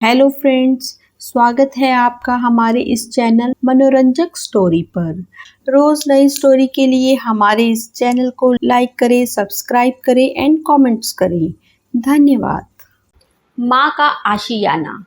Hello friends, स्वागत है आपका हमारे इस चैनल मनोरंजक स्टोरी पर। रोज नई स्टोरी के लिए हमारे इस चैनल को लाइक करें, सब्सक्राइब करें एंड कमेंट्स करें। धन्यवाद। माँ का आशियाना।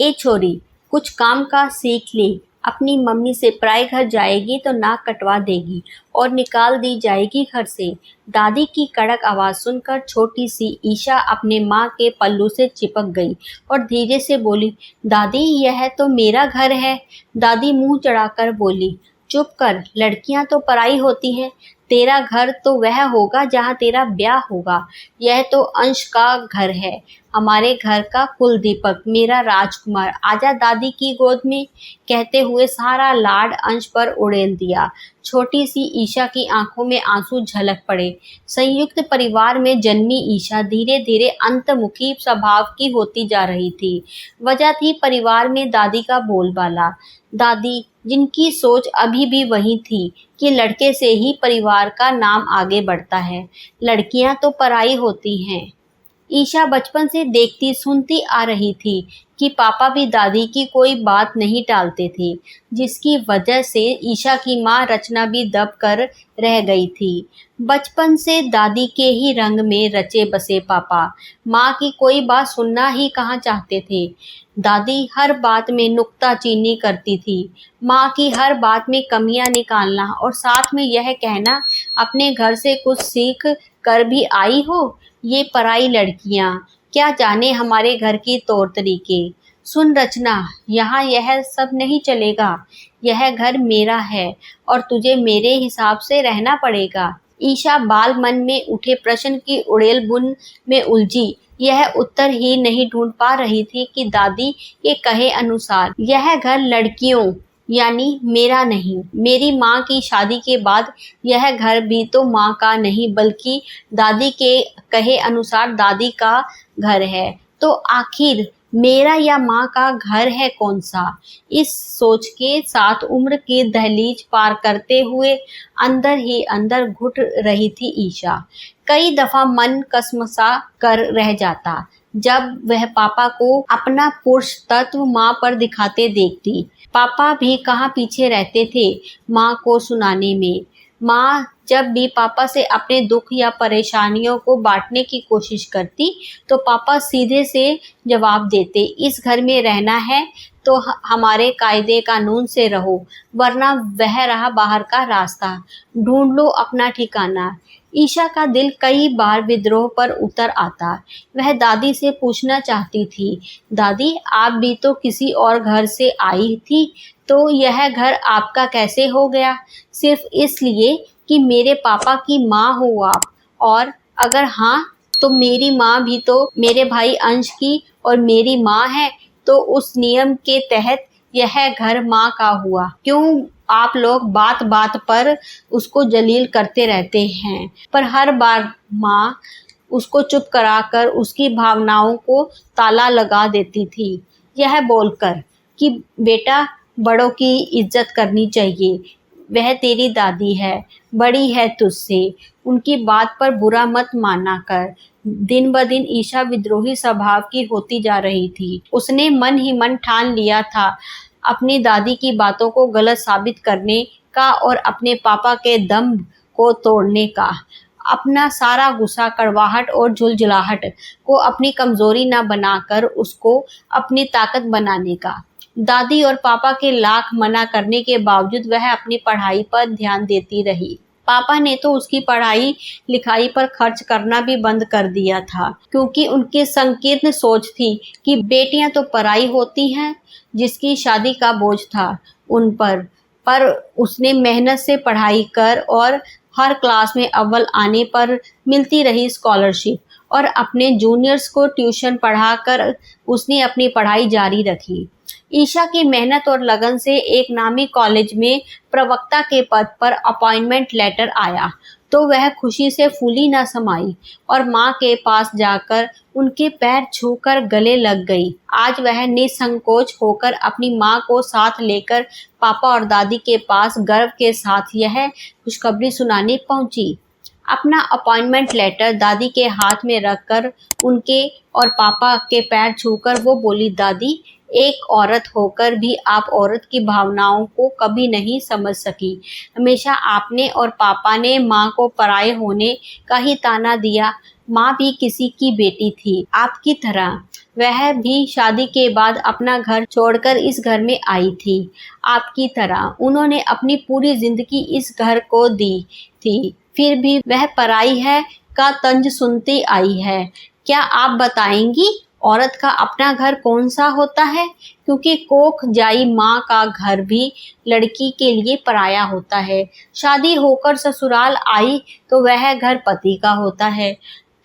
ए छोरी, कुछ काम का सीख ले। अपनी मम्मी से पराए घर जाएगी तो नाक कटवा देगी और निकाल दी जाएगी घर से। दादी की कड़क आवाज़ सुनकर छोटी सी ईशा अपने माँ के पल्लू से चिपक गई और धीरे से बोली, दादी यह तो मेरा घर है। दादी मुंह चढ़ाकर बोली, चुप कर, लड़कियां तो पराई होती हैं। तेरा घर तो वह होगा जहाँ तेरा ब्याह होगा। यह तो अंश का घर है, हमारे घर का कुल दीपक, मेरा राजकुमार, आजा दादी की गोद में। कहते हुए सारा लाड अंश पर उड़ेल दिया। छोटी सी ईशा की आंखों में आंसू झलक पड़े। संयुक्त परिवार में जन्मी ईशा धीरे धीरे अंतर्मुखी स्वभाव की होती जा रही थी। वजह थी परिवार में दादी का बोलबाला। दादी, जिनकी सोच अभी भी वही थी कि लड़के से ही परिवार का नाम आगे बढ़ता है, लड़कियां तो पराई होती हैं। ईशा बचपन से देखती सुनती आ रही थी कि पापा भी दादी की कोई बात नहीं टालते थे, जिसकी वजह से ईशा की माँ रचना भी दब कर रह गई थी। बचपन से दादी के ही रंग में रचे बसे पापा माँ की कोई बात सुनना ही कहाँ चाहते थे। दादी हर बात में नुक्ताचीनी करती थी, माँ की हर बात में कमियां निकालना और साथ में यह कहना, अपने घर से कुछ सीख कर भी आई हो, ये पराई लड़कियां क्या जाने हमारे घर की तौर तरीके। सुन रचना, यहाँ यह सब नहीं चलेगा। यह घर मेरा है और तुझे मेरे हिसाब से रहना पड़ेगा। ईशा बाल मन में उठे प्रश्न की उड़ेल बुन में उलझी। यह उत्तर ही नहीं ढूंढ पा रही थी कि दादी के कहे अनुसार यह घर लड़कियों यानी मेरा नहीं। मेरी माँ की शादी के बाद यह घर भी तो माँ का नहीं बल्कि दादी के कहे अनुसार दादी का घर है। तो आखिर मेरा या माँ का घर है कौन सा? इस सोच के साथ उम्र की दहलीज पार करते हुए अंदर ही अंदर घुट रही थी ईशा। कई दफा मन कसमसा कर रह जाता जब वह पापा को अपना पुरुष तत्व माँ पर दिखाते देखती। पापा भी कहाँ पीछे रहते थे माँ को सुनाने में। माँ जब भी पापा से अपने दुख या परेशानियों को बांटने की कोशिश करती तो पापा सीधे से जवाब देते, इस घर में रहना है तो हमारे कायदे कानून से रहो, वरना वह रहा बाहर का रास्ता, ढूंढ लो अपना ठिकाना। ईशा का दिल कई बार विद्रोह पर उतर आता। वह दादी से पूछना चाहती थी, दादी आप भी तो किसी और घर से आई थी, तो यह घर आपका कैसे हो गया? सिर्फ इसलिए कि मेरे पापा की माँ हो आप? और अगर हाँ तो मेरी माँ भी तो मेरे भाई अंश की और मेरी माँ है, तो उस नियम के तहत यह घर माँ का हुआ। क्यों आप लोग बात बात पर उसको जलील करते रहते हैं? पर हर बार माँ उसको चुप कराकर उसकी भावनाओं को ताला लगा देती थी, यह बोलकर कि बेटा बड़ों की इज्जत करनी चाहिए, वह तेरी दादी है, बड़ी है तुझसे, उनकी बात पर बुरा मत माना कर। दिन ब दिन ईशा विद्रोही स्वभाव की होती जा रही थी। उसने मन ही मन ठान लिया था अपनी दादी की बातों को गलत साबित करने का और अपने पापा के दम को तोड़ने का। अपना सारा गुस्सा, कड़वाहट और झुलझुलाहट को अपनी कमजोरी न बनाकर उसको अपनी ताकत बनाने का। दादी और पापा के लाख मना करने के बावजूद वह अपनी पढ़ाई पर ध्यान देती रही। पापा ने तो उसकी पढ़ाई लिखाई पर खर्च करना भी बंद कर दिया था, क्योंकि उनकी संकीर्ण सोच थी कि बेटियां तो पराई होती हैं। जिसकी शादी का बोझ था उन पर उसने मेहनत से पढ़ाई कर और हर क्लास में अव्वल आने पर मिलती रही स्कॉलरशिप और अपने जूनियर्स को ट्यूशन पढ़ाकर उसने अपनी पढ़ाई जारी रखी। ईशा की मेहनत और लगन से एक नामी कॉलेज में प्रवक्ता के पद पर अपॉइंटमेंट लेटर आया तो वह खुशी से फूली न समाई और माँ के पास जाकर उनके पैर छूकर गले लग गई। आज वह निसंकोच होकर अपनी माँ को साथ लेकर पापा और दादी के पास गर्व के साथ यह खुशखबरी सुनाने पहुंची। अपना अपॉइंटमेंट लेटर दादी के हाथ में रखकर उनके और पापा के पैर छूकर वो बोली, दादी, एक औरत होकर भी आप औरत की भावनाओं को कभी नहीं समझ सकी। हमेशा आपने और पापा ने माँ को पराये होने का ही ताना दिया। माँ भी किसी की बेटी थी, आपकी तरह। वह भी शादी के बाद अपना घर छोड़कर इस घर में आई थी, आपकी तरह। उन्होंने अपनी पूरी जिंदगी इस घर को दी थी, फिर भी वह पराई है का तंज सुनती आई है। क्या आप बताएंगी औरत का अपना घर कौन सा होता है? क्योंकि कोख जाई माँ का घर भी लड़की के लिए पराया होता है। शादी होकर ससुराल आई तो वह घर पति का होता है,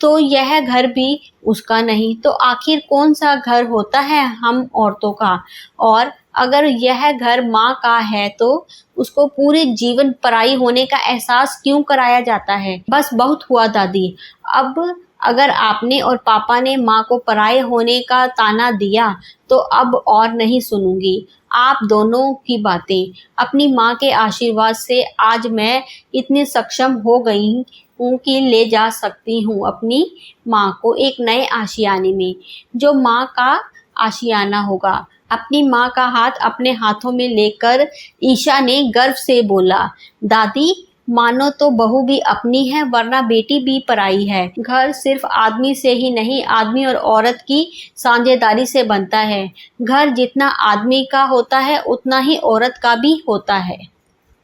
तो यह घर भी उसका नहीं। तो आखिर कौन सा घर होता है हम औरतों का? और अगर यह घर माँ का है तो उसको पूरे जीवन पराई होने का एहसास क्यों कराया जाता है? बस बहुत हुआ दादी। अब अगर आपने और पापा ने माँ को पराये होने का ताना दिया तो अब और नहीं सुनूंगी आप दोनों की बातें। अपनी माँ के आशीर्वाद से आज मैं इतनी सक्षम हो गई हूँ कि ले जा सकती हूँ अपनी माँ को एक नए आशियाने में, जो माँ का आशियाना होगा। अपनी माँ का हाथ अपने हाथों में लेकर ईशा ने गर्व से बोला, दादी, मानो तो बहू भी अपनी है, वरना बेटी भी पराई है। घर सिर्फ आदमी से ही नहीं, आदमी और औरत की साझेदारी से बनता है। घर जितना आदमी का होता है उतना ही औरत का भी होता है।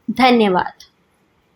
धन्यवाद।